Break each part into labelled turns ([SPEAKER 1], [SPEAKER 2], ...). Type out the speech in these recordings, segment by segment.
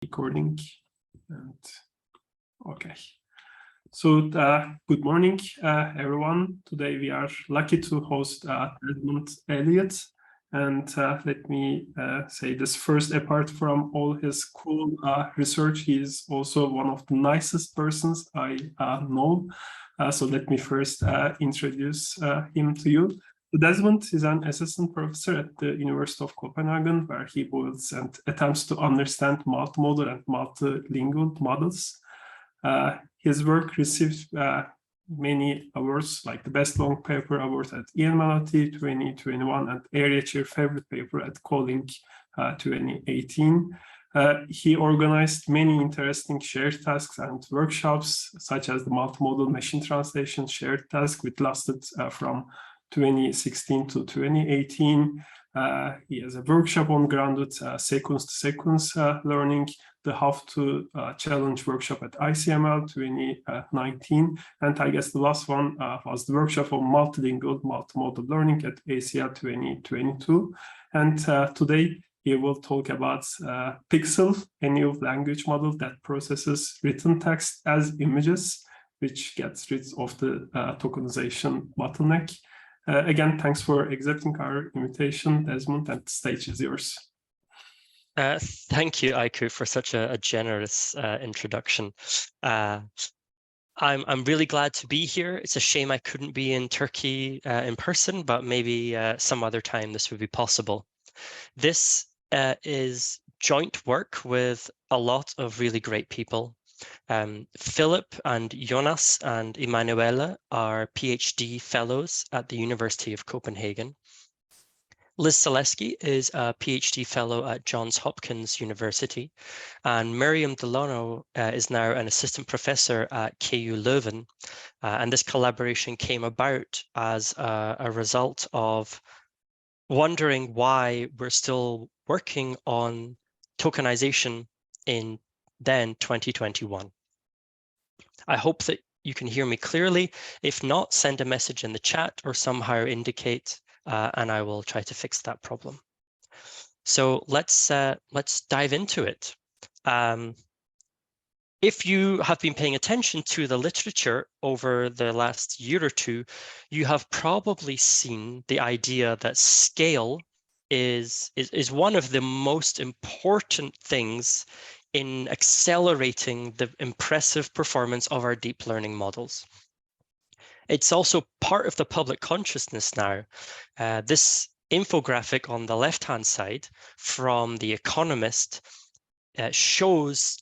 [SPEAKER 1] Recording and okay. So good morning, everyone. Today we are lucky to host Desmond Elliott, and let me say this first. Apart from all his cool research, he is also one of the nicest persons I know. So let me first introduce him to you. Desmond is an assistant professor at the University of Copenhagen, where he builds and attempts to understand multimodal and multilingual models. His work received many awards, like the Best Long Paper Award at Ian Malati 2021 and Area Chair Favorite Paper at Calling 2018. He organized many interesting shared tasks and workshops, such as the multimodal machine translation shared task, which lasted from 2016 to 2018. He has a workshop on grounded sequence-to-sequence learning, the How to Challenge workshop at ICML 2019, and I guess the last one was the workshop on multilingual multimodal learning at ACL 2022. And today he will talk about Pixel, a new language model that processes written text as images, which gets rid of the tokenization bottleneck. Again, thanks for accepting our invitation, Desmond, and the stage is yours.
[SPEAKER 2] Thank you, Aiku, for such a generous introduction. I'm really glad to be here. It's a shame I couldn't be in Turkey in person, but maybe some other time this would be possible. This is joint work with a lot of really great people. Philip and Jonas and Emanuela are PhD fellows at the University of Copenhagen. Liz Zaleski is a PhD fellow at Johns Hopkins University, and Miriam Delano is now an assistant professor at KU Leuven. And this collaboration came about as a result of wondering why we're still working on tokenization in then 2021. I hope that you can hear me clearly. If not, send a message in the chat or somehow indicate, and I will try to fix that problem. So let's dive into it. If you have been paying attention to the literature over the last year or two, you have probably seen the idea that scale is one of the most important things in accelerating the impressive performance of our deep learning models. It's also part of the public consciousness now. This infographic on the left-hand side from The Economist shows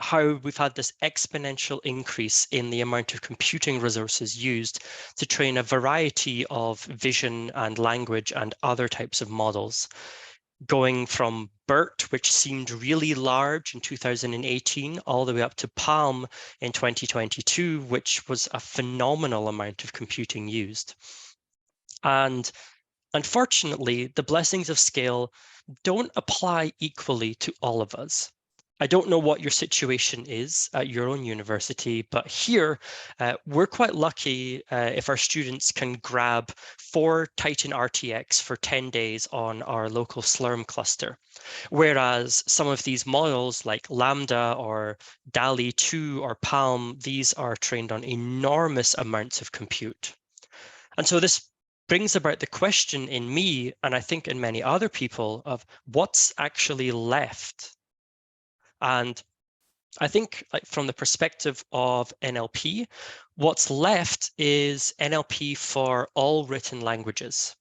[SPEAKER 2] how we've had this exponential increase in the amount of computing resources used to train a variety of vision and language and other types of models, going from BERT, which seemed really large in 2018, all the way up to PaLM in 2022, which was a phenomenal amount of computing used. And unfortunately, the blessings of scale don't apply equally to all of us. I don't know what your situation is at your own university, but here we're quite lucky if our students can grab 4 Titan RTX for 10 days on our local Slurm cluster. Whereas some of these models like Lambda or DALL-E 2 or PaLM, these are trained on enormous amounts of compute. And so this brings about the question in me, and I think in many other people, of what's actually left. And I think from the perspective of NLP, what's left is NLP for all written languages.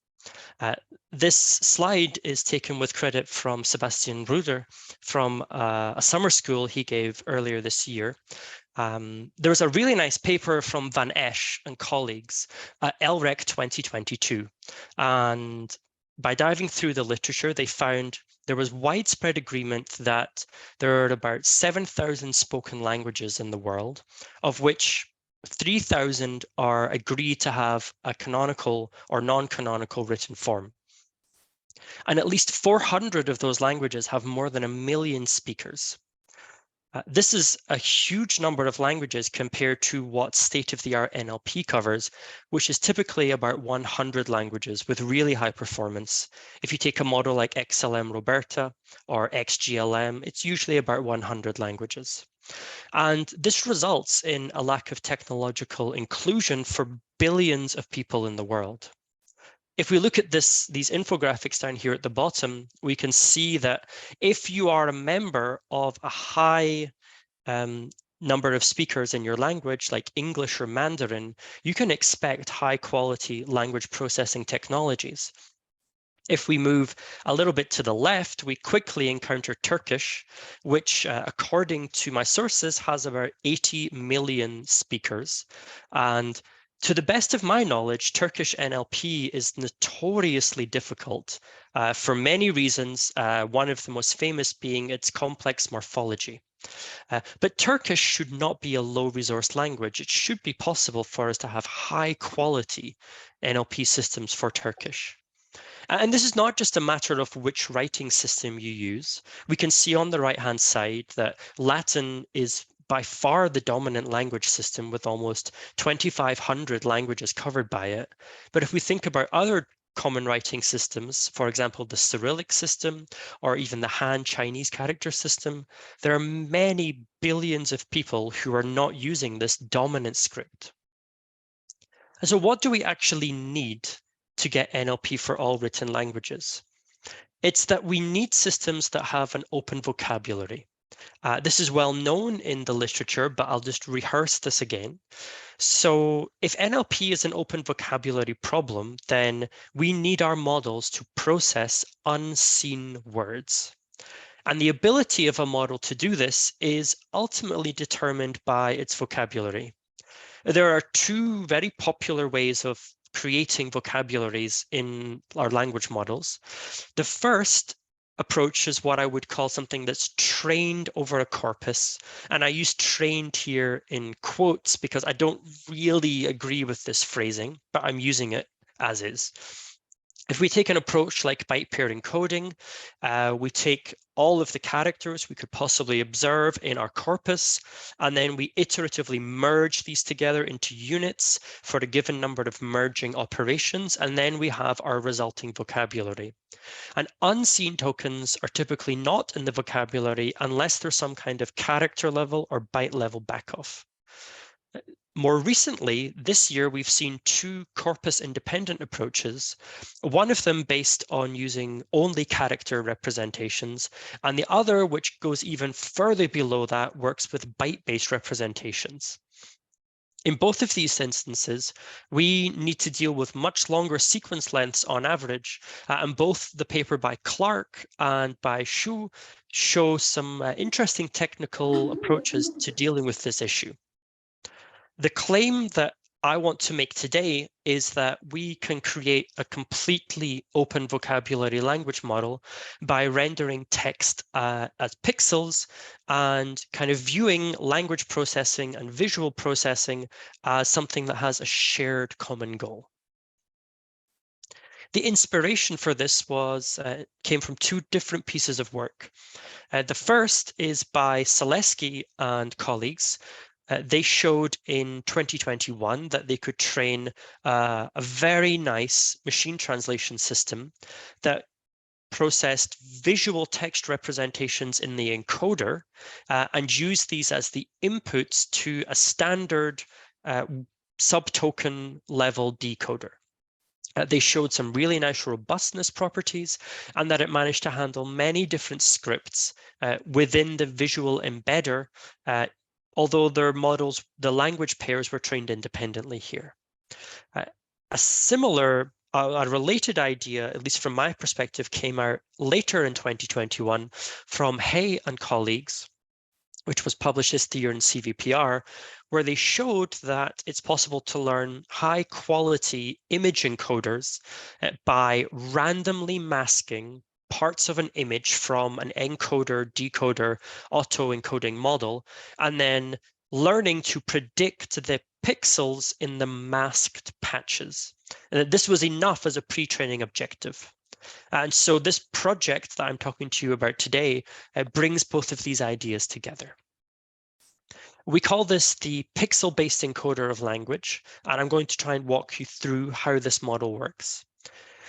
[SPEAKER 2] This slide is taken with credit from Sebastian Ruder from a summer school he gave earlier this year. There was a really nice paper from Van Esch and colleagues at LREC 2022. And by diving through the literature, they found there was widespread agreement that there are about 7,000 spoken languages in the world, of which 3,000 are agreed to have a canonical or non-canonical written form. And at least 400 of those languages have more than 1 million speakers. This is a huge number of languages compared to what state-of-the-art NLP covers, which is typically about 100 languages with really high performance. If you take a model like XLM Roberta or XGLM, it's usually about 100 languages. And this results in a lack of technological inclusion for billions of people in the world. If we look at these infographics down here at the bottom, we can see that if you are a member of a high number of speakers in your language, like English or Mandarin, you can expect high quality language processing technologies. If we move a little bit to the left, we quickly encounter Turkish, which according to my sources has about 80 million speakers. And to the best of my knowledge, Turkish NLP is notoriously difficult for many reasons, one of the most famous being its complex morphology. But Turkish should not be a low resource language. It should be possible for us to have high quality NLP systems for Turkish. And this is not just a matter of which writing system you use. We can see on the right-hand side that Latin is by far the dominant language system with almost 2,500 languages covered by it. But if we think about other common writing systems, for example, the Cyrillic system, or even the Han Chinese character system, there are many billions of people who are not using this dominant script. And so what do we actually need to get NLP for all written languages? It's that we need systems that have an open vocabulary. This is well known in the literature, but I'll just rehearse this again. So if NLP is an open vocabulary problem, then we need our models to process unseen words. And the ability of a model to do this is ultimately determined by its vocabulary. There are two very popular ways of creating vocabularies in our language models. The first approach is what I would call something that's trained over a corpus. And I use trained here in quotes because I don't really agree with this phrasing, but I'm using it as is. If we take an approach like byte pair encoding, we take all of the characters we could possibly observe in our corpus, and then we iteratively merge these together into units for a given number of merging operations, and then we have our resulting vocabulary. And unseen tokens are typically not in the vocabulary unless there's some kind of character level or byte level backoff. More recently, this year, we've seen two corpus-independent approaches, one of them based on using only character representations, and the other, which goes even further below that, works with byte-based representations. In both of these instances, we need to deal with much longer sequence lengths on average, and both the paper by Clark and by Xu show some interesting technical approaches to dealing with this issue. The claim that I want to make today is that we can create a completely open vocabulary language model by rendering text as pixels and kind of viewing language processing and visual processing as something that has a shared common goal. The inspiration for this came from two different pieces of work. The first is by Selesky and colleagues. They showed in 2021 that they could train a very nice machine translation system that processed visual text representations in the encoder and used these as the inputs to a standard subtoken level decoder. They showed some really nice robustness properties and that it managed to handle many different scripts within the visual embedder, although their models, the language pairs were trained independently here. A similar, a related idea, at least from my perspective, came out later in 2021 from Hay and colleagues, which was published this year in CVPR, where they showed that it's possible to learn high quality image encoders by randomly masking parts of an image from an encoder, decoder, auto-encoding model, and then learning to predict the pixels in the masked patches. This was enough as a pre-training objective. And so this project that I'm talking to you about today brings both of these ideas together. We call this the Pixel-based Encoder of Language, and I'm going to try and walk you through how this model works.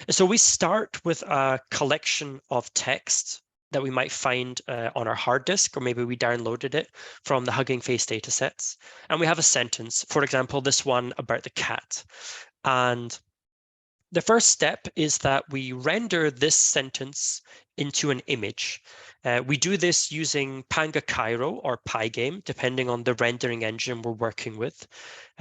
[SPEAKER 2] So we start with a collection of text that we might find on our hard disk, or maybe we downloaded it from the Hugging Face datasets. And we have a sentence, for example, this one about the cat. And the first step is that we render this sentence into an image. We do this using Panga Cairo or Pygame, depending on the rendering engine we're working with.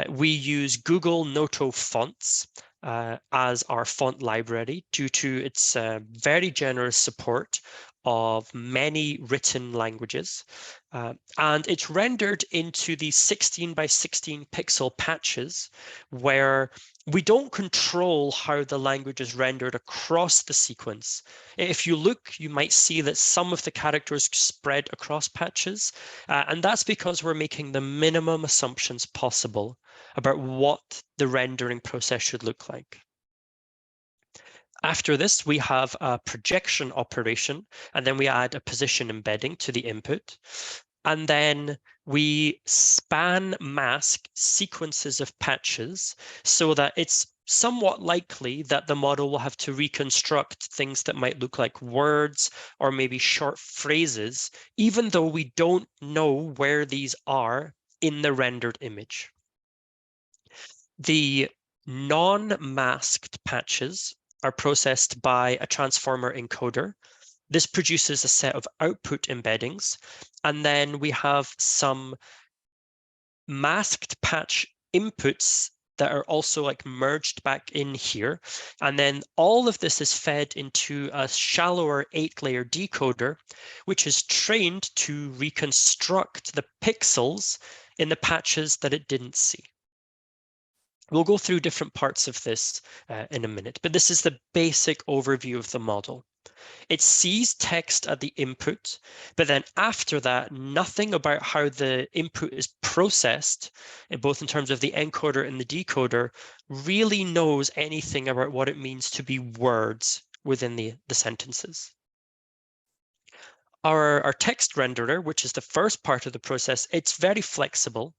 [SPEAKER 2] We use Google Noto fonts as our font library due to its very generous support of many written languages. And it's rendered into these 16 by 16 pixel patches where we don't control how the language is rendered across the sequence. If you look, you might see that some of the characters spread across patches, and that's because we're making the minimum assumptions possible about what the rendering process should look like. After this, we have a projection operation, and then we add a position embedding to the input. And then we span mask sequences of patches so that it's somewhat likely that the model will have to reconstruct things that might look like words or maybe short phrases, even though we don't know where these are in the rendered image. The non-masked patches are processed by a transformer encoder. This produces a set of output embeddings, and then we have some masked patch inputs that are also like merged back in here. And then all of this is fed into a shallower 8-layer decoder, which is trained to reconstruct the pixels in the patches that it didn't see. We'll go through different parts of this in a minute, but this is the basic overview of the model. It sees text at the input, but then after that, nothing about how the input is processed, both in terms of the encoder and the decoder, really knows anything about what it means to be words within the sentences. Our text renderer, which is the first part of the process, it's very flexible.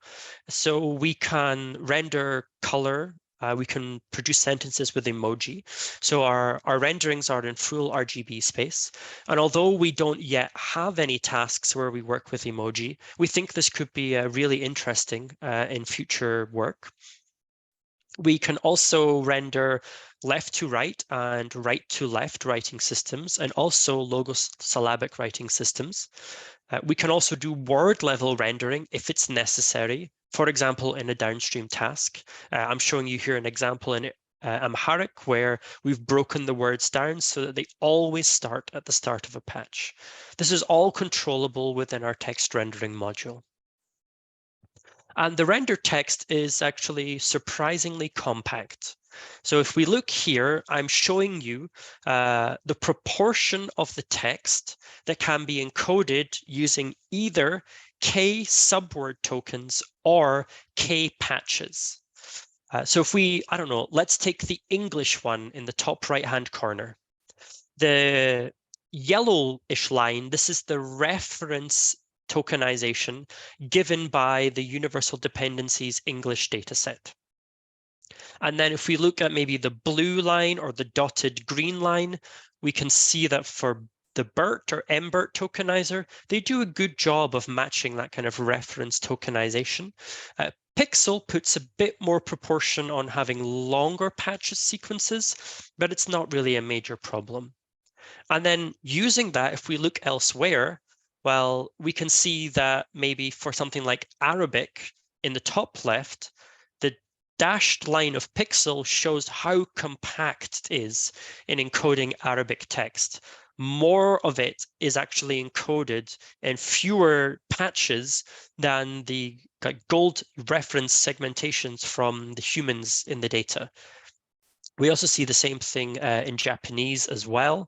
[SPEAKER 2] So we can render color, we can produce sentences with emoji. So our renderings are in full RGB space. And although we don't yet have any tasks where we work with emoji, we think this could be really interesting in future work. We can also render left to right and right to left writing systems, and also logosyllabic writing systems. We can also do word level rendering if it's necessary, for example, in a downstream task. I'm showing you here an example in Amharic where we've broken the words down so that they always start at the start of a patch. This is all controllable within our text rendering module. And the rendered text is actually surprisingly compact. So if we look here, I'm showing you the proportion of the text that can be encoded using either K subword tokens or K patches. So if we, I don't know, let's take the English one in the top right-hand corner. The yellowish line, this is the reference tokenization given by the Universal Dependencies English dataset. And then if we look at maybe the blue line or the dotted green line, we can see that for the BERT or MBERT tokenizer, they do a good job of matching that kind of reference tokenization. Pixel puts a bit more proportion on having longer patches sequences, but it's not really a major problem. And then using that, if we look elsewhere, well, we can see that maybe for something like Arabic in the top left, the dashed line of pixel shows how compact it is in encoding Arabic text. More of it is actually encoded in fewer patches than the gold reference segmentations from the humans in the data. We also see the same thing in Japanese as well.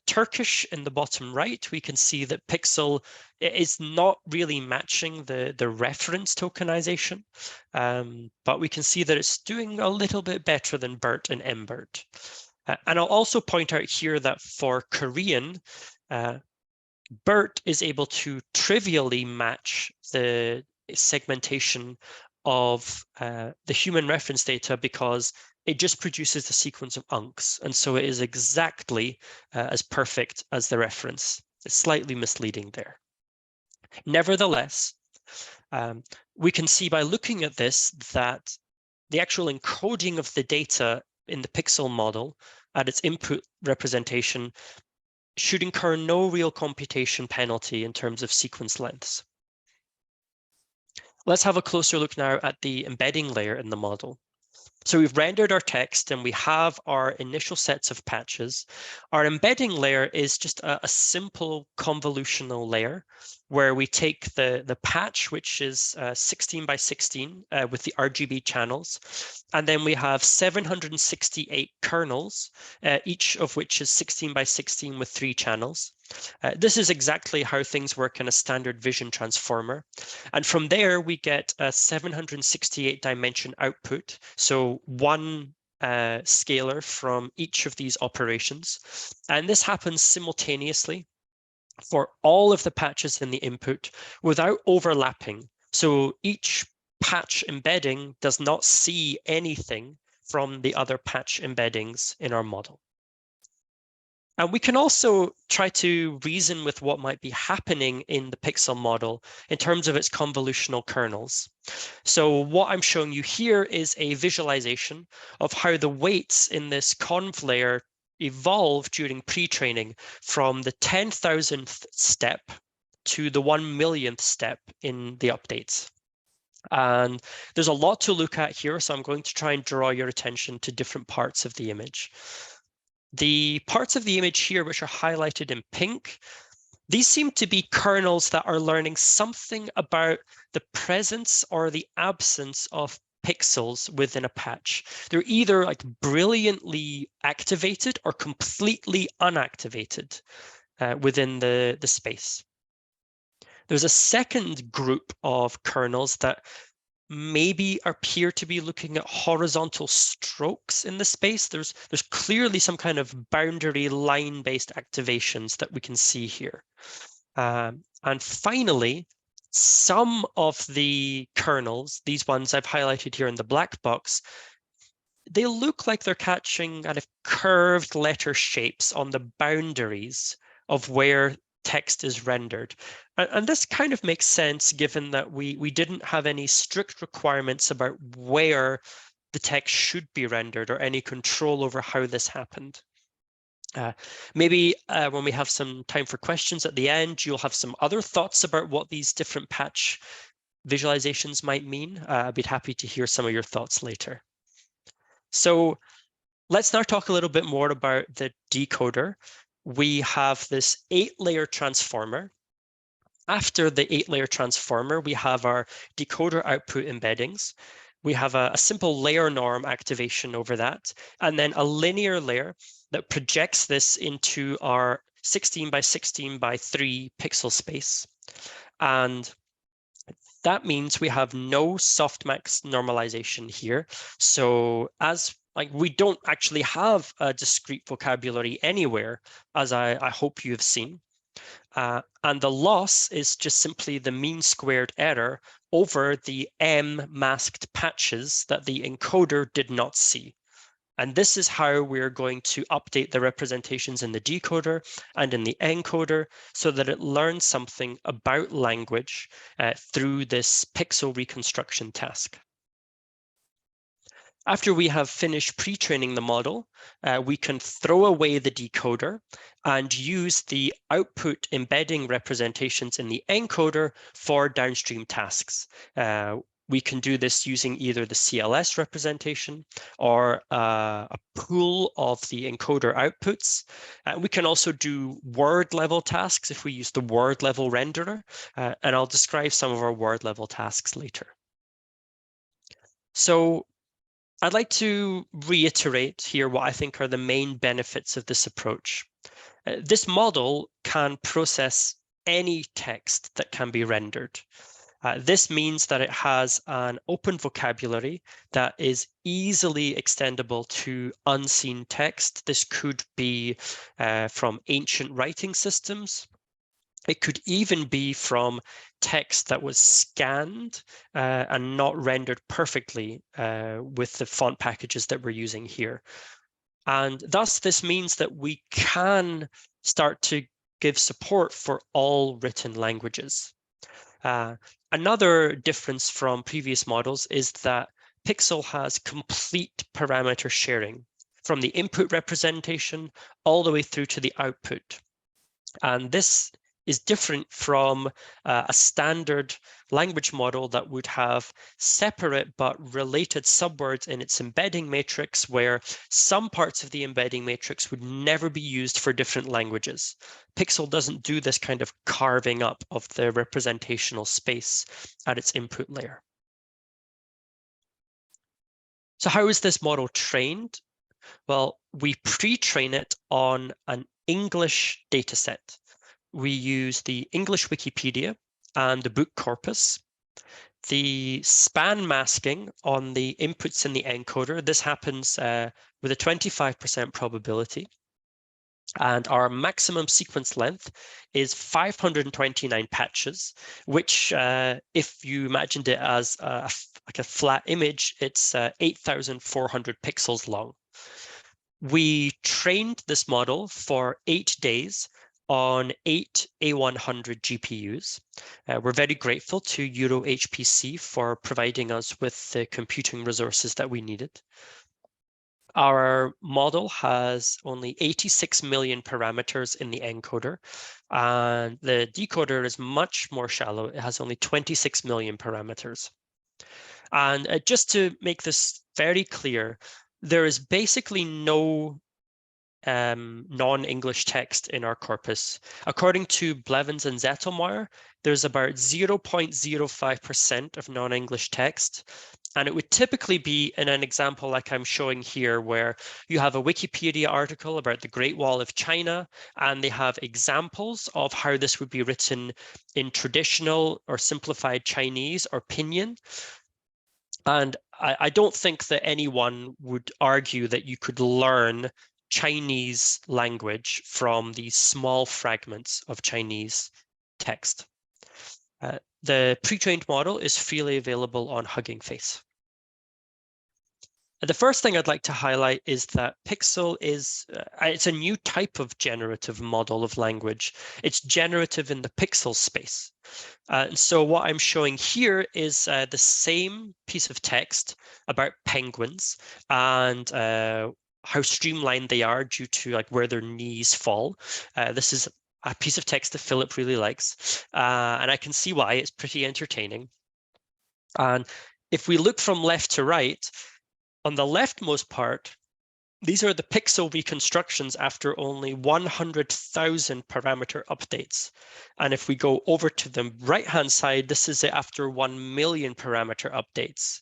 [SPEAKER 2] Turkish in the bottom right, we can see that Pixel is not really matching the reference tokenization, but we can see that it's doing a little bit better than BERT and MBERT. And I'll also point out here that for Korean, BERT is able to trivially match the segmentation of the human reference data because it just produces a sequence of uncs. And so it is exactly as perfect as the reference. It's slightly misleading there. Nevertheless, we can see by looking at this that the actual encoding of the data in the pixel model at its input representation should incur no real computation penalty in terms of sequence lengths. Let's have a closer look now at the embedding layer in the model. So we've rendered our text and we have our initial sets of patches. Our embedding layer is just a simple convolutional layer where we take the patch, which is 16 by 16 with the RGB channels. And then we have 768 kernels, each of which is 16 by 16 with 3 channels. This is exactly how things work in a standard vision transformer. And from there, we get a 768 dimension output. So one scalar from each of these operations. And this happens simultaneously for all of the patches in the input without overlapping. So each patch embedding does not see anything from the other patch embeddings in our model. And we can also try to reason with what might be happening in the pixel model in terms of its convolutional kernels. So what I'm showing you here is a visualization of how the weights in this conv layer evolve during pre-training from the 10,000th step to the 1,000,000th step in the updates. And there's a lot to look at here, so I'm going to try and draw your attention to different parts of the image. The parts of the image here, which are highlighted in pink, these seem to be kernels that are learning something about the presence or the absence of pixels within a patch. They're either like brilliantly activated or completely unactivated within the space. There's a second group of kernels that maybe appear to be looking at horizontal strokes in the space. There's clearly some kind of boundary line-based activations that we can see here. And finally, some of the kernels, these ones I've highlighted here in the black box, they look like they're catching kind of curved letter shapes on the boundaries of where text is rendered. And this kind of makes sense given that we didn't have any strict requirements about where the text should be rendered or any control over how this happened. Maybe when we have some time for questions at the end, you'll have some other thoughts about what these different patch visualizations might mean. I'd be happy to hear some of your thoughts later. So let's now talk a little bit more about the decoder. We have this 8-layer transformer. After the 8-layer transformer, we have our decoder output embeddings. We have a simple layer norm activation over that, and then a linear layer that projects this into our 16 by 16 by 3 pixel space. And that means we have no softmax normalization here. So we don't actually have a discrete vocabulary anywhere, as I hope you have seen. And the loss is just simply the mean squared error over the M masked patches that the encoder did not see. And this is how we're going to update the representations in the decoder and in the encoder so that it learns something about language through this pixel reconstruction task. After we have finished pre-training the model, we can throw away the decoder and use the output embedding representations in the encoder for downstream tasks. We can do this using either the CLS representation or a pool of the encoder outputs. We can also do word level tasks if we use the word level renderer, and I'll describe some of our word level tasks later. So I'd like to reiterate here what I think are the main benefits of this approach. This model can process any text that can be rendered. This means that it has an open vocabulary that is easily extendable to unseen text. This could be from ancient writing systems. It could even be from text that was scanned and not rendered perfectly with the font packages that we're using here. And thus, this means that we can start to give support for all written languages. Another difference from previous models is that Pixel has complete parameter sharing from the input representation all the way through to the output. And this is different from a standard language model that would have separate but related subwords in its embedding matrix, where some parts of the embedding matrix would never be used for different languages. Pixel doesn't do this kind of carving up of the representational space at its input layer. So how is this model trained? Well, we pre-train it on an English dataset. We use the English Wikipedia and the Bookcorpus. The span masking on the inputs in the encoder, this happens with a 25% probability. And our maximum sequence length is 529 patches, which if you imagined it as like a flat image, it's 8,400 pixels long. We trained this model for 8 days on 8 A100 GPUs. We're very grateful to Euro HPC for providing us with the computing resources that we needed. Our model has only 86 million parameters in the encoder, and the decoder is much more shallow. It has only 26 million parameters. And just to make this very clear, there is basically no non-English text in our corpus. According to Blevins and Zettelmeyer, there's about 0.05% of non-English text. And it would typically be in an example like I'm showing here, where you have a Wikipedia article about the Great Wall of China, and they have examples of how this would be written in traditional or simplified Chinese or Pinyin. And I don't think that anyone would argue that you could learn Chinese language from these small fragments of Chinese text. The pre-trained model is freely available on Hugging Face. The first thing I'd like to highlight is that Pixel is, it's a new type of generative model of language. It's generative in the pixel space. And so what I'm showing here is the same piece of text about penguins and how streamlined they are due to like where their knees fall. This is a piece of text that Philip really likes, and I can see why. It's pretty entertaining. And if we look from left to right, on the leftmost part, these are the pixel reconstructions after only 100,000 parameter updates. And if we go over to the right-hand side, this is it after 1 million parameter updates.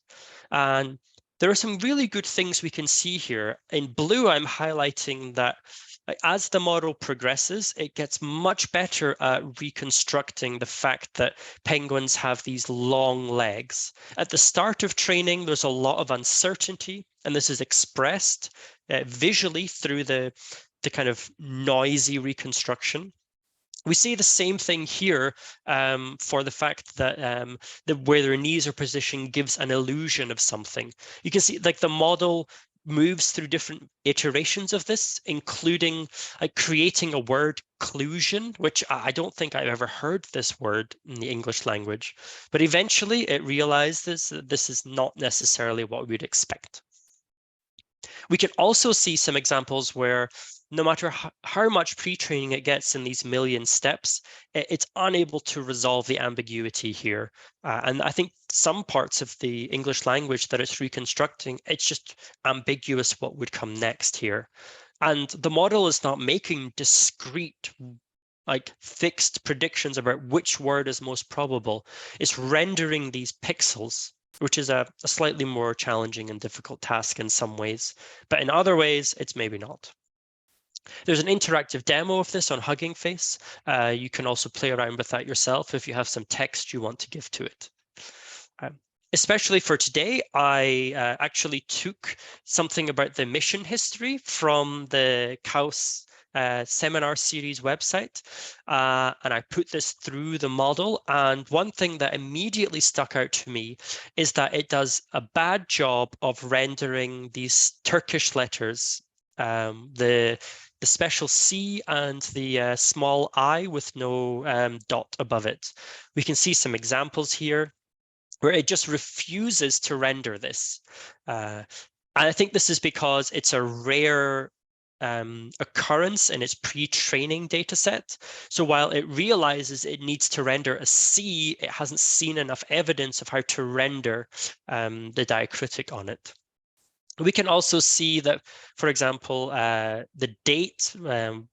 [SPEAKER 2] And there are some really good things we can see here. In blue, I'm highlighting that as the model progresses, it gets much better at reconstructing the fact that penguins have these long legs. At the start of training, there's a lot of uncertainty, and this is expressed visually through the kind of noisy reconstruction. We see the same thing here for the fact that where their knees are positioned gives an illusion of something. You can see like the model moves through different iterations of this, including like creating a word clusion, which I don't think I've ever heard this word in the English language, but eventually it realizes that this is not necessarily what we'd expect. We can also see some examples where no matter how much pre-training it gets in these million steps, it's unable to resolve the ambiguity here. And I think some parts of the English language that it's reconstructing, it's just ambiguous what would come next here. And the model is not making discrete, like fixed predictions about which word is most probable. It's rendering these pixels, which is a slightly more challenging and difficult task in some ways, but in other ways, it's maybe not. There's an interactive demo of this on Hugging Face. You can also play around with that yourself if you have some text you want to give to it. Especially for today, I actually took something about the mission history from the KUIS seminar series website, and I put this through the model. And one thing that immediately stuck out to me is that it does a bad job of rendering these Turkish letters, the special C and the small I with no dot above it. We can see some examples here where it just refuses to render this. And I think this is because it's a rare occurrence in its pre-training data set. So while it realizes it needs to render a C, it hasn't seen enough evidence of how to render the diacritic on it. We can also see that, for example, the date,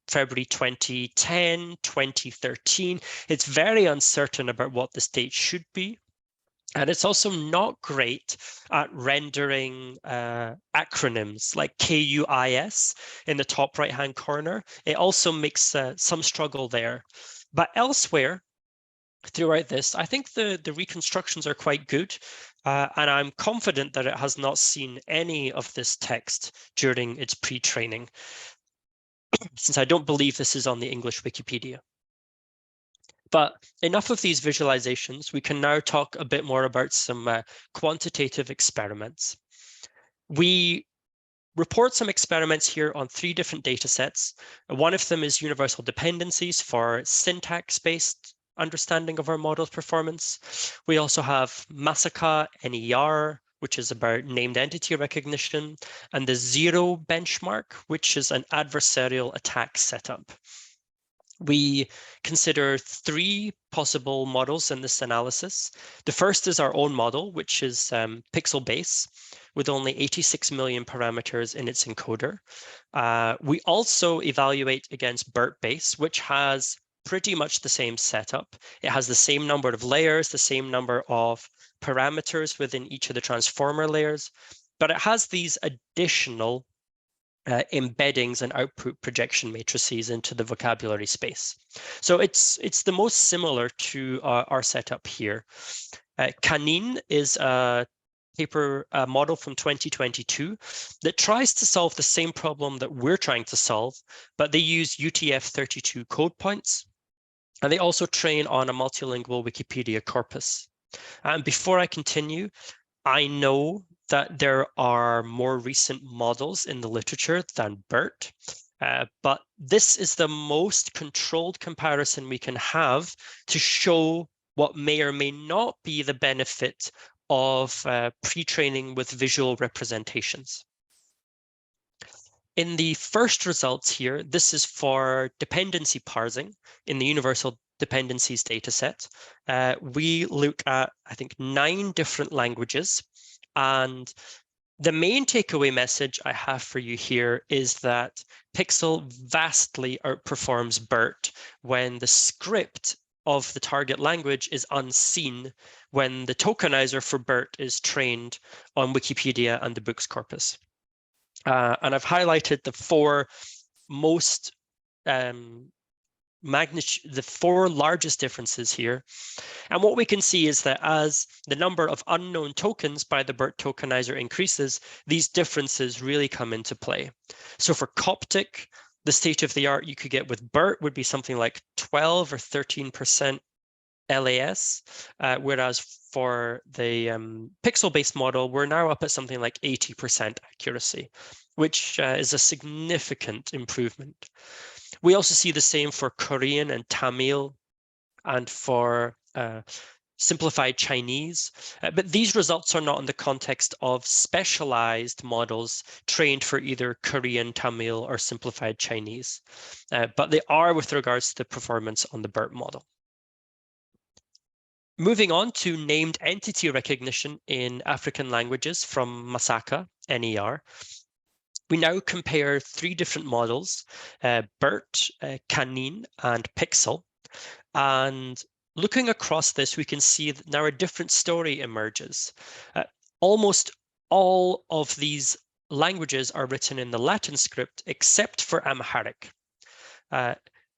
[SPEAKER 2] February 2010, 2013, it's very uncertain about what this date should be. And it's also not great at rendering acronyms like KUIS in the top right-hand corner. It also makes some struggle there. But elsewhere, throughout this, I think the reconstructions are quite good. And I'm confident that it has not seen any of this text during its pre-training, since I don't believe this is on the English Wikipedia. But enough of these visualizations. We can now talk a bit more about some quantitative experiments. We report some experiments here on 3 different data sets. One of them is universal dependencies for syntax-based understanding of our model's performance. We also have Masaca NER, which is about named entity recognition, and the zero benchmark, which is an adversarial attack setup. We consider 3 possible models in this analysis. The first is our own model, which is Pixel-based, with only 86 million parameters in its encoder. We also evaluate against BERT-based, which has pretty much the same setup. It has the same number of layers, the same number of parameters within each of the transformer layers, but it has these additional embeddings and output projection matrices into the vocabulary space. So it's the most similar to our setup here. Canine is a model from 2022 that tries to solve the same problem that we're trying to solve, but they use UTF-32 code points, and they also train on a multilingual Wikipedia corpus. And before I continue, I know that there are more recent models in the literature than BERT, but this is the most controlled comparison we can have to show what may or may not be the benefit of pre-training with visual representations. In the first results here, this is for dependency parsing in the universal dependencies dataset. We look at, I think, 9 different languages. And the main takeaway message I have for you here is that Pixel vastly outperforms BERT when the script of the target language is unseen when the tokenizer for BERT is trained on Wikipedia and the books corpus. And I've highlighted the 4 most the 4 largest differences here. And what we can see is that as the number of unknown tokens by the BERT tokenizer increases, these differences really come into play. So for Coptic, the state of the art you could get with BERT would be something like 12 or 13% LAS, whereas for the Pixel-based model, we're now up at something like 80% accuracy, which is a significant improvement. We also see the same for Korean and Tamil and for simplified Chinese, but these results are not in the context of specialized models trained for either Korean, Tamil, or simplified Chinese, but they are with regards to the performance on the BERT model. Moving on to named entity recognition in African languages from Masaca NER. We now compare 3 different models, BERT, Canine, and Pixel. And looking across this, we can see that now a different story emerges. Almost all of these languages are written in the Latin script, except for Amharic.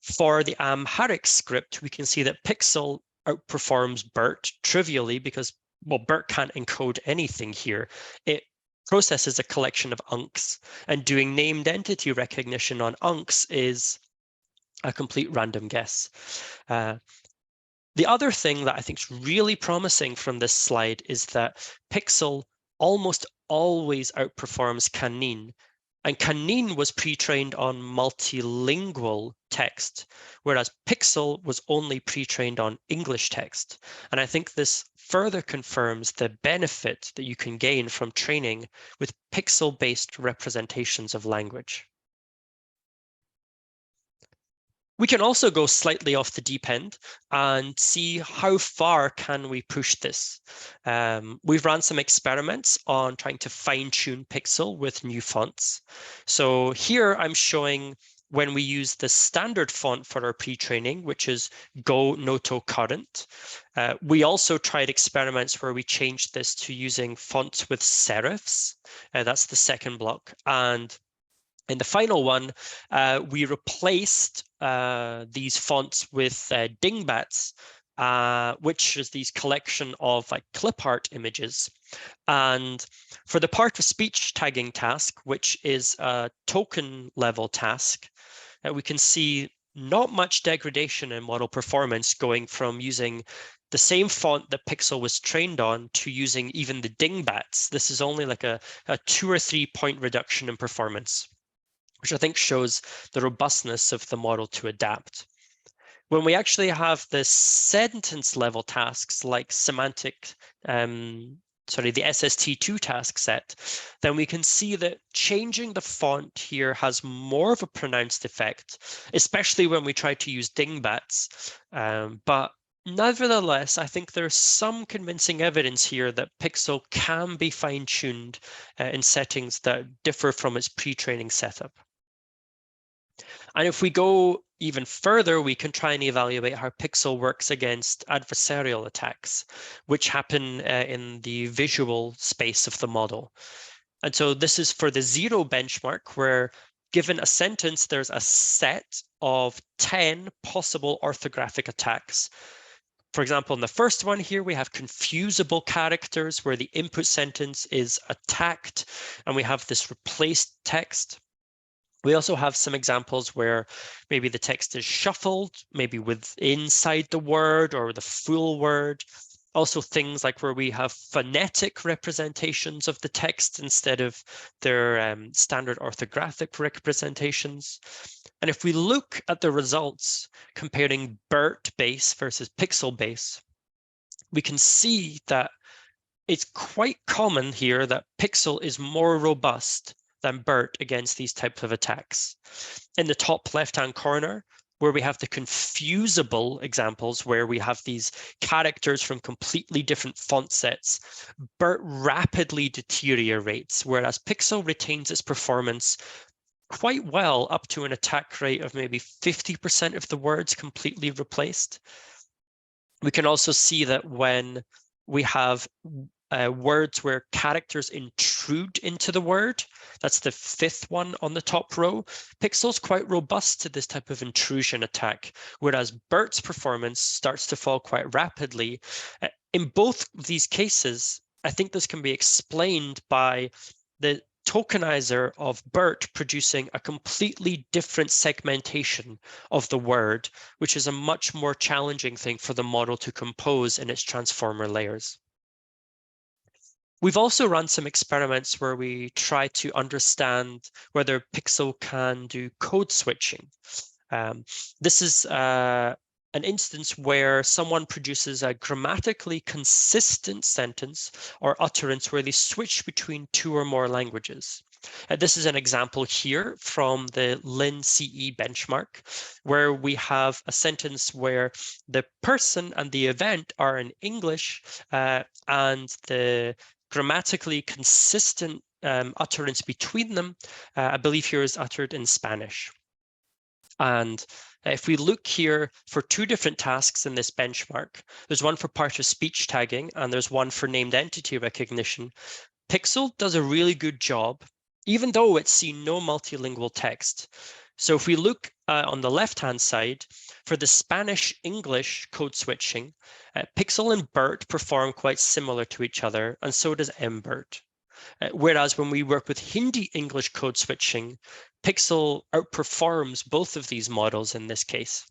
[SPEAKER 2] For the Amharic script, we can see that Pixel outperforms BERT trivially because, well, BERT can't encode anything here. It processes a collection of uncs, and doing named entity recognition on uncs is a complete random guess. The other thing that I think is really promising from this slide is that Pixel almost always outperforms Canine. And Canine was pre-trained on multilingual text, whereas Pixel was only pre-trained on English text. And I think this further confirms the benefit that you can gain from training with pixel-based representations of language. We can also go slightly off the deep end and see how far can we push this. We've run some experiments on trying to fine-tune Pixel with new fonts. So here I'm showing when we use the standard font for our pre-training, which is Go Noto Current. We also tried experiments where we changed this to using fonts with serifs. That's the second block. And in the final one, we replaced these fonts with dingbats, which is these collection of like clip art images. And for the part of speech tagging task, which is a token level task, we can see not much degradation in model performance going from using the same font that Pixel was trained on to using even the dingbats. This is only like a 2 or 3 point reduction in performance, which I think shows the robustness of the model to adapt. When we actually have the sentence level tasks like semantic, the SST2 task set, then we can see that changing the font here has more of a pronounced effect, especially when we try to use dingbats. But nevertheless, I think there's some convincing evidence here that Pixel can be fine-tuned in settings that differ from its pre-training setup. And if we go even further, we can try and evaluate how Pixel works against adversarial attacks, which happen in the visual space of the model. And so this is for the 0 benchmark, where given a sentence, there's a set of 10 possible orthographic attacks. For example, in the first one here, we have confusable characters where the input sentence is attacked, and we have this replaced text. We also have some examples where maybe the text is shuffled, maybe with inside the word or the full word. Also things like where we have phonetic representations of the text instead of their standard orthographic representations. And if we look at the results comparing BERT base versus pixel base, we can see that it's quite common here that Pixel is more robust than BERT against these types of attacks. In the top left-hand corner, where we have the confusable examples, where we have these characters from completely different font sets, BERT rapidly deteriorates, whereas Pixel retains its performance quite well up to an attack rate of maybe 50% of the words completely replaced. We can also see that when we have words where characters intrude into the word, that's the 5th one on the top row, Pixel's quite robust to this type of intrusion attack, whereas BERT's performance starts to fall quite rapidly. In both of these cases, I think this can be explained by the tokenizer of BERT producing a completely different segmentation of the word, which is a much more challenging thing for the model to compose in its transformer layers. We've also run some experiments where we try to understand whether Pixel can do code switching. This is an instance where someone produces a grammatically consistent sentence or utterance where they switch between 2 or more languages. This is an example here from the LIN-CE benchmark, where we have a sentence where the person and the event are in English and the grammatically consistent utterance between them, I believe here is uttered in Spanish. And if we look here for 2 different tasks in this benchmark, there's one for part of speech tagging and there's one for named entity recognition. Pixel does a really good job, even though it's seen no multilingual text. So if we look on the left-hand side, for the Spanish-English code switching, Pixel and BERT perform quite similar to each other, and so does MBERT. Whereas when we work with Hindi-English code switching, Pixel outperforms both of these models in this case.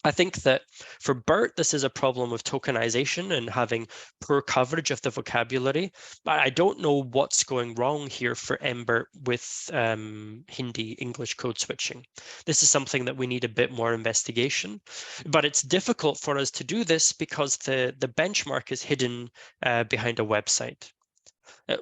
[SPEAKER 2] I think that for BERT, this is a problem of tokenization and having poor coverage of the vocabulary. I don't know what's going wrong here for MBERT with Hindi-English code switching. This is something that we need a bit more investigation, but it's difficult for us to do this because the benchmark is hidden behind a website.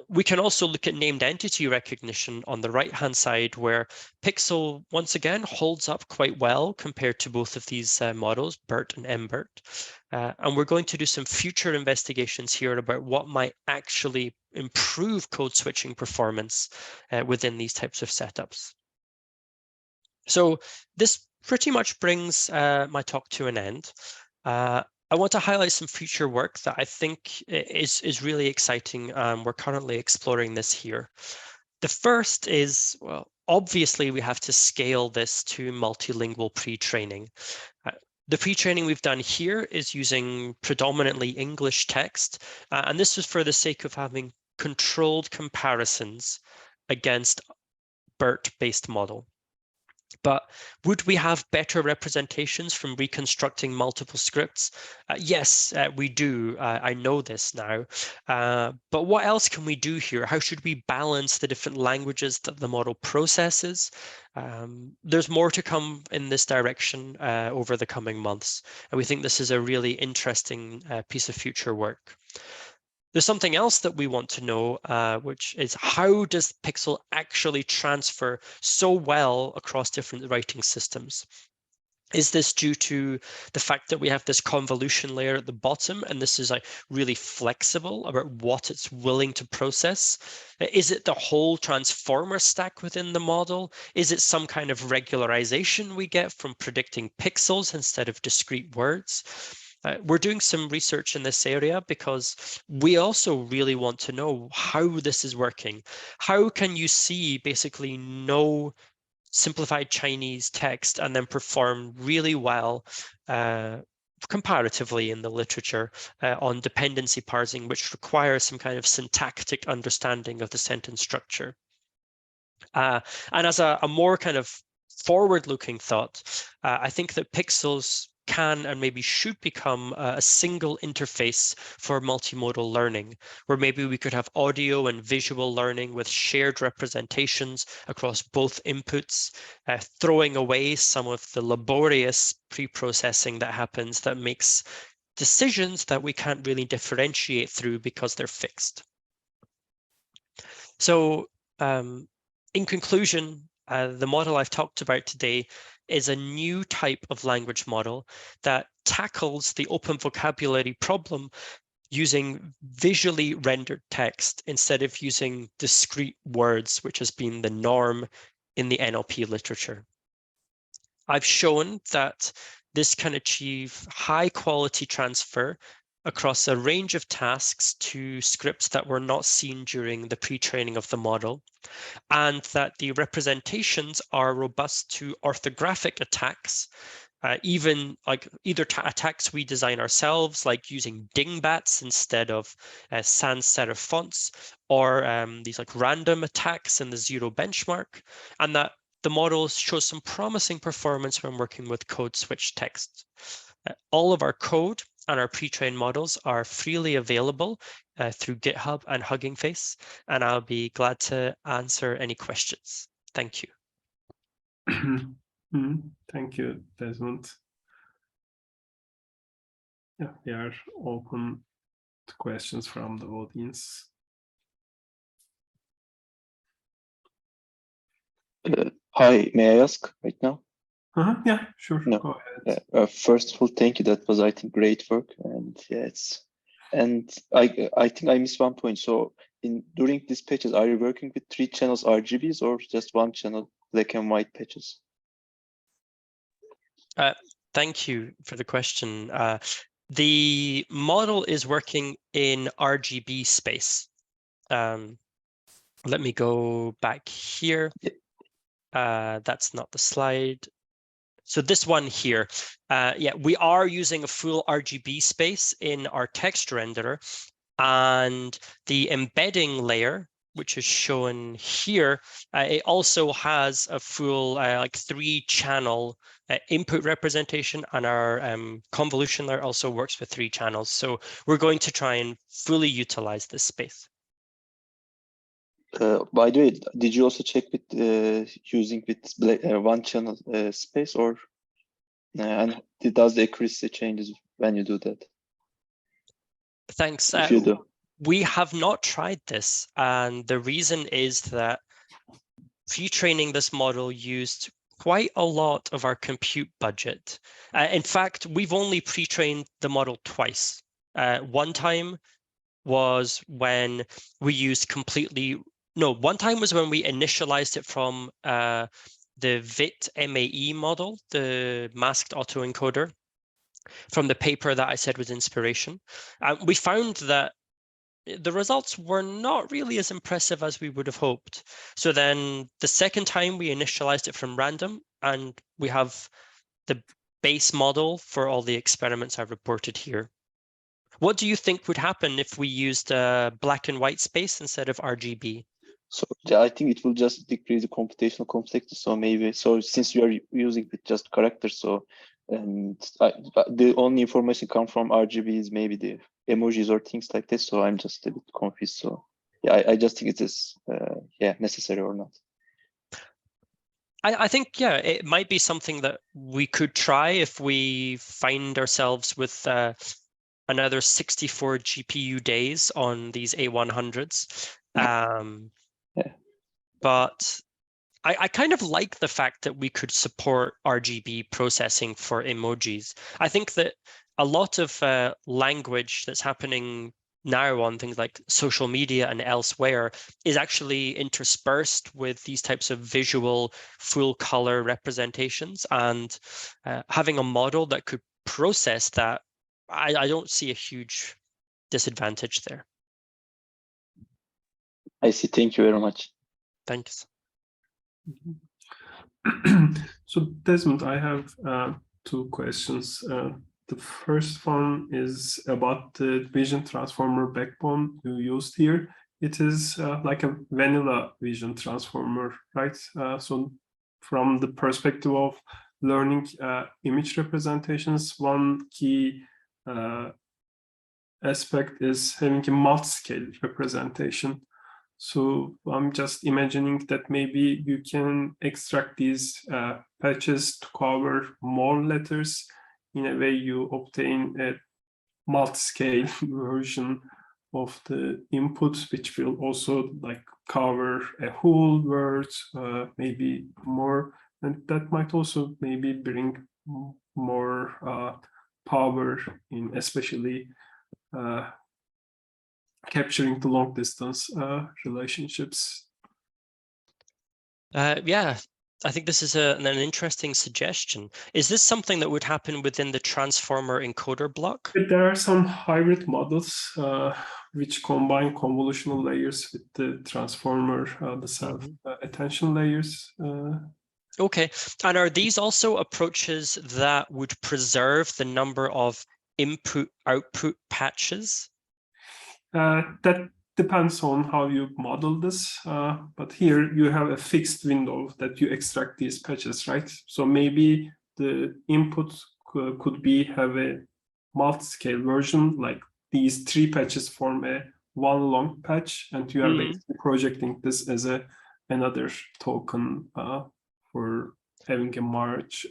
[SPEAKER 2] We can also look at named entity recognition on the right-hand side, where Pixel, once again, holds up quite well compared to both of these models, BERT and MBERT. And we're going to do some future investigations here about what might actually improve code switching performance within these types of setups. So this pretty much brings my talk to an end. I want to highlight some future work that I think is really exciting. We're currently exploring this here. The first is, well, obviously we have to scale this to multilingual pre-training. The pre-training we've done here is using predominantly English text, and this was for the sake of having controlled comparisons against BERT-based model. But would we have better representations from reconstructing multiple scripts? Yes, we do. I know this now. But what else can we do here? How should we balance the different languages that the model processes? There's more to come in this direction over the coming months. And we think this is a really interesting piece of future work. There's something else that we want to know, which is how does Pixel actually transfer so well across different writing systems? Is this due to the fact that we have this convolution layer at the bottom, and this is like really flexible about what it's willing to process? Is it the whole transformer stack within the model? Is it some kind of regularization we get from predicting pixels instead of discrete words? We're doing some research in this area because we also really want to know how this is working. How can you see basically no simplified Chinese text and then perform really well comparatively in the literature on dependency parsing, which requires some kind of syntactic understanding of the sentence structure? And as a more kind of forward-looking thought, I think that Pixels can and maybe should become a single interface for multimodal learning, where maybe we could have audio and visual learning with shared representations across both inputs, throwing away some of the laborious pre-processing that happens that makes decisions that we can't really differentiate through because they're fixed. So in conclusion, the model I've talked about today is a new type of language model that tackles the open vocabulary problem using visually rendered text instead of using discrete words, which has been the norm in the NLP literature. I've shown that this can achieve high quality transfer across a range of tasks to scripts that were not seen during the pre-training of the model, and that the representations are robust to orthographic attacks, even like either attacks we design ourselves, like using dingbats instead of sans serif fonts, or these like random attacks in the zero benchmark, and that the model shows some promising performance when working with code switch text. All of our code and our pre-trained models are freely available through GitHub and Hugging Face, and I'll be glad to answer any questions. Thank you.
[SPEAKER 1] Thank you, Desmond. Yeah, we are open to questions from the audience.
[SPEAKER 3] Hi, may I ask right now?
[SPEAKER 1] Yeah, sure.
[SPEAKER 3] No.
[SPEAKER 1] Go ahead.
[SPEAKER 3] First of all, thank you. That was, I think, great work. And yeah, I think I missed one point. So during these patches, are you working with 3 channels RGBs or just 1 channel black and white patches?
[SPEAKER 2] Thank you for the question. The model is working in RGB space. Let me go back here. That's not the slide. So this one here, yeah, we are using a full RGB space in our text renderer, and the embedding layer which is shown here, it also has a full like 3-channel input representation, and our convolution there also works with 3 channels. So we're going to try and fully utilize this space.
[SPEAKER 3] By the way, did you also check with using with 1-channel space, or and does the accuracy changes when you do that?
[SPEAKER 2] Thanks.
[SPEAKER 3] If you do.
[SPEAKER 2] We have not tried this, and the reason is that pre-training this model used quite a lot of our compute budget. In fact, we've only pre-trained the model twice. One time was when we used one time was when we initialized it from the VIT MAE model, the masked autoencoder, from the paper that I said was inspiration. We found that the results were not really as impressive as we would have hoped. So then the second time we initialized it from random, and we have the base model for all the experiments I've reported here. What do you think would happen if we used black and white space instead of RGB?
[SPEAKER 3] So yeah, I think it will just decrease the computational complexity. So maybe, so since you are using with just characters, so the only information come from RGB is maybe the emojis or things like this. So I'm just a bit confused. So yeah, I just think it is necessary or not.
[SPEAKER 2] I think, yeah, it might be something that we could try if we find ourselves with another 64 GPU days on these A100s. But I kind of like the fact that we could support RGB processing for emojis. I think that a lot of language that's happening now on things like social media and elsewhere is actually interspersed with these types of visual full color representations, and having a model that could process that, I don't see a huge disadvantage there.
[SPEAKER 3] I see. Thank you very much.
[SPEAKER 2] Thanks.
[SPEAKER 1] So Desmond, I have 2 questions. The first one is about the vision transformer backbone you used here. It is like a vanilla vision transformer, right? So from the perspective of learning image representations, one key aspect is having a multiscale representation. So I'm just imagining that maybe you can extract these patches to cover more letters. In a way, you obtain a multi-scale version of the input, which will also like cover a whole word, maybe more, and that might also maybe bring more power in especially capturing the long distance relationships.
[SPEAKER 2] Yeah, I think this is an interesting suggestion. Is this something that would happen within the transformer encoder block?
[SPEAKER 1] There are some hybrid models which combine convolutional layers with the transformer, the self-attention layers.
[SPEAKER 2] Okay, and are these also approaches that would preserve the number of input-output patches?
[SPEAKER 1] That depends on how you model this, but here you have a fixed window that you extract these patches, right? So maybe the input could have a multi-scale version, like these 3 patches form a one long patch, and you are basically projecting this as another token for having a merge.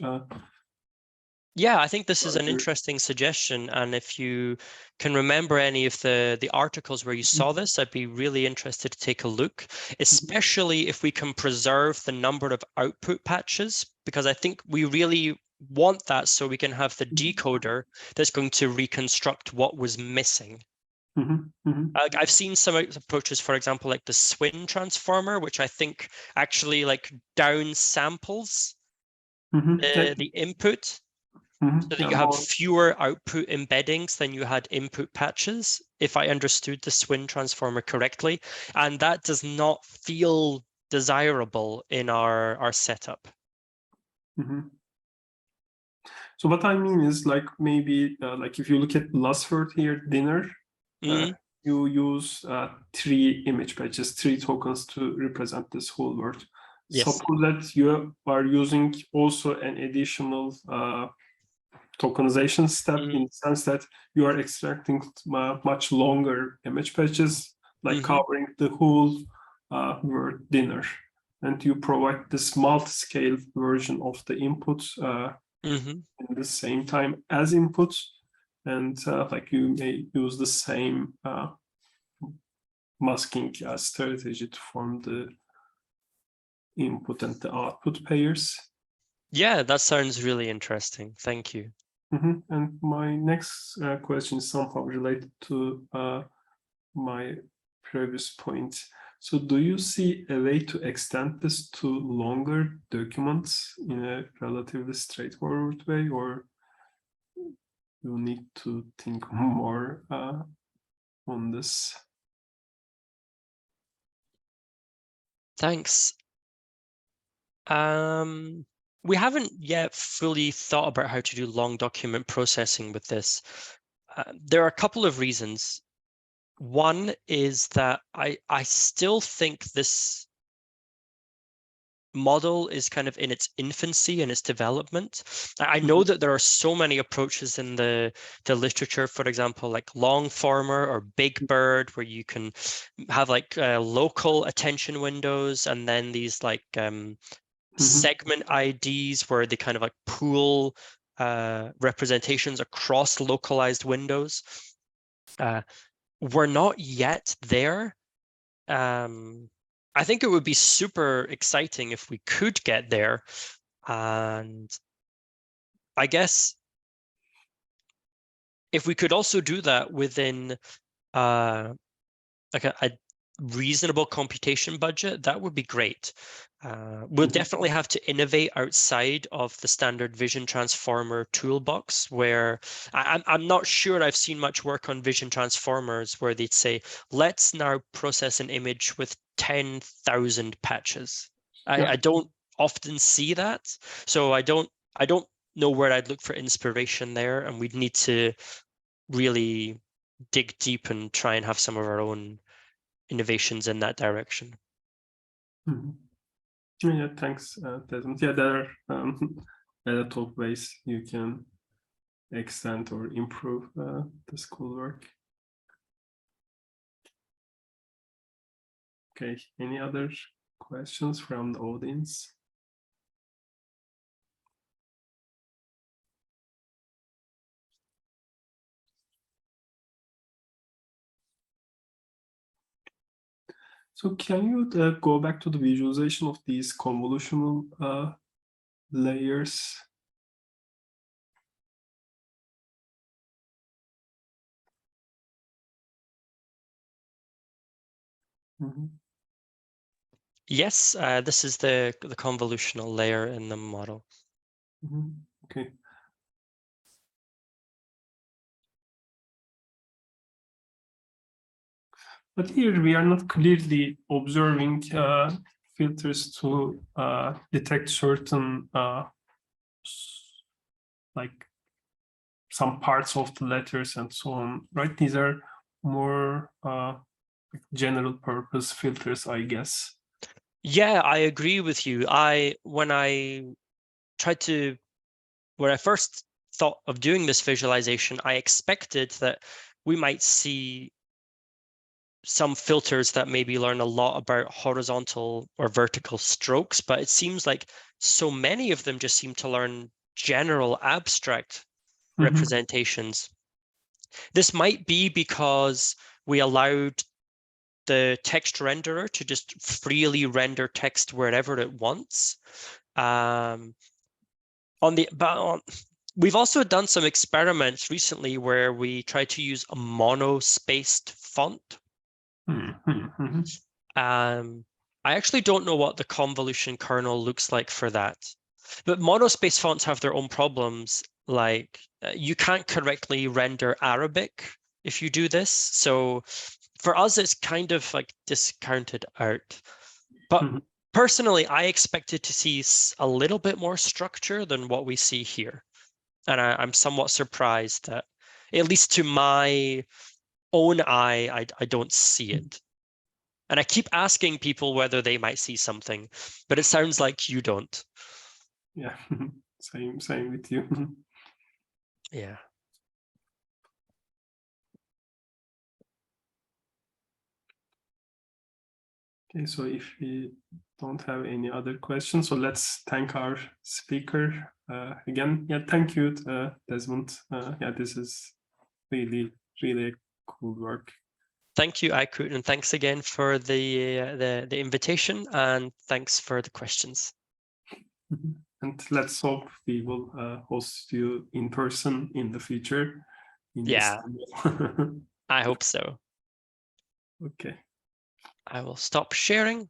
[SPEAKER 2] Yeah, I think this is an interesting suggestion, and if you can remember any of the articles where you saw this, I'd be really interested to take a look, especially if we can preserve the number of output patches, because I think we really want that so we can have the decoder that's going to reconstruct what was missing. I've seen some approaches, for example, like the Swin transformer, which I think actually like down samples the input. So that you have fewer output embeddings than you had input patches, if I understood the Swin transformer correctly. And that does not feel desirable in our setup.
[SPEAKER 1] So what I mean is like maybe like if you look at last word here, dinner, you use 3 image patches, 3 tokens to represent this whole word.
[SPEAKER 2] Yes.
[SPEAKER 1] Suppose that you are using also an additional tokenization step in the sense that you are extracting much longer image patches, like covering the whole word dinner. And you provide this multiscale version of the input in the same time as input. And like you may use the same masking strategy to form the input and the output pairs.
[SPEAKER 2] Yeah, that sounds really interesting. Thank you.
[SPEAKER 1] And my next question is somehow related to my previous point. So do you see a way to extend this to longer documents in a relatively straightforward way, or you need to think more on this?
[SPEAKER 2] Thanks. We haven't yet fully thought about how to do long document processing with this. There are a couple of reasons. One is that I still think this model is kind of in its infancy and its development. I know that there are so many approaches in the literature, for example, like long former or big BERT, where you can have like local attention windows and then these like segment IDs where they kind of like pool representations across localized windows. We're not yet there. I think it would be super exciting if we could get there. And I guess if we could also do that within like a reasonable computation budget, that would be great. We'll definitely have to innovate outside of the standard vision transformer toolbox, where I'm not sure I've seen much work on vision transformers where they'd say, let's now process an image with 10,000 patches. I don't often see that. So I don't know where I'd look for inspiration there, and we'd need to really dig deep and try and have some of our own innovations in that direction.
[SPEAKER 1] Yeah, thanks, Desmond. Yeah, there are a lot of ways you can extend or improve the schoolwork. Okay, any other questions from the audience? So can you go back to the visualization of these convolutional layers?
[SPEAKER 2] Yes, this is the convolutional layer in the model.
[SPEAKER 1] Okay. But here we are not clearly observing filters to detect certain like some parts of the letters and so on, right? These are more general purpose filters, I guess.
[SPEAKER 2] Yeah, I agree with you. When I first thought of doing this visualization, I expected that we might see some filters that maybe learn a lot about horizontal or vertical strokes, but it seems like so many of them just seem to learn general abstract representations. This might be because we allowed the text renderer to just freely render text wherever it wants. We've also done some experiments recently where we try to use a mono-spaced font. I actually don't know what the convolution kernel looks like for that. But monospace fonts have their own problems, like you can't correctly render Arabic if you do this. So for us, it's kind of like discounted out. But personally, I expected to see a little bit more structure than what we see here. And I'm somewhat surprised that, at least to my own eye, I don't see it. And I keep asking people whether they might see something, but it sounds like you don't.
[SPEAKER 1] Yeah, same with you.
[SPEAKER 2] Yeah.
[SPEAKER 1] Okay, so if we don't have any other questions, so let's thank our speaker again. Yeah, thank you, Desmond. Yeah, this is really cool work.
[SPEAKER 2] Thank you, Aykut, and thanks again for the invitation, and thanks for the questions.
[SPEAKER 1] And let's hope we will host you in person in the future.
[SPEAKER 2] Yeah, I hope so.
[SPEAKER 1] Okay.
[SPEAKER 2] I will stop sharing.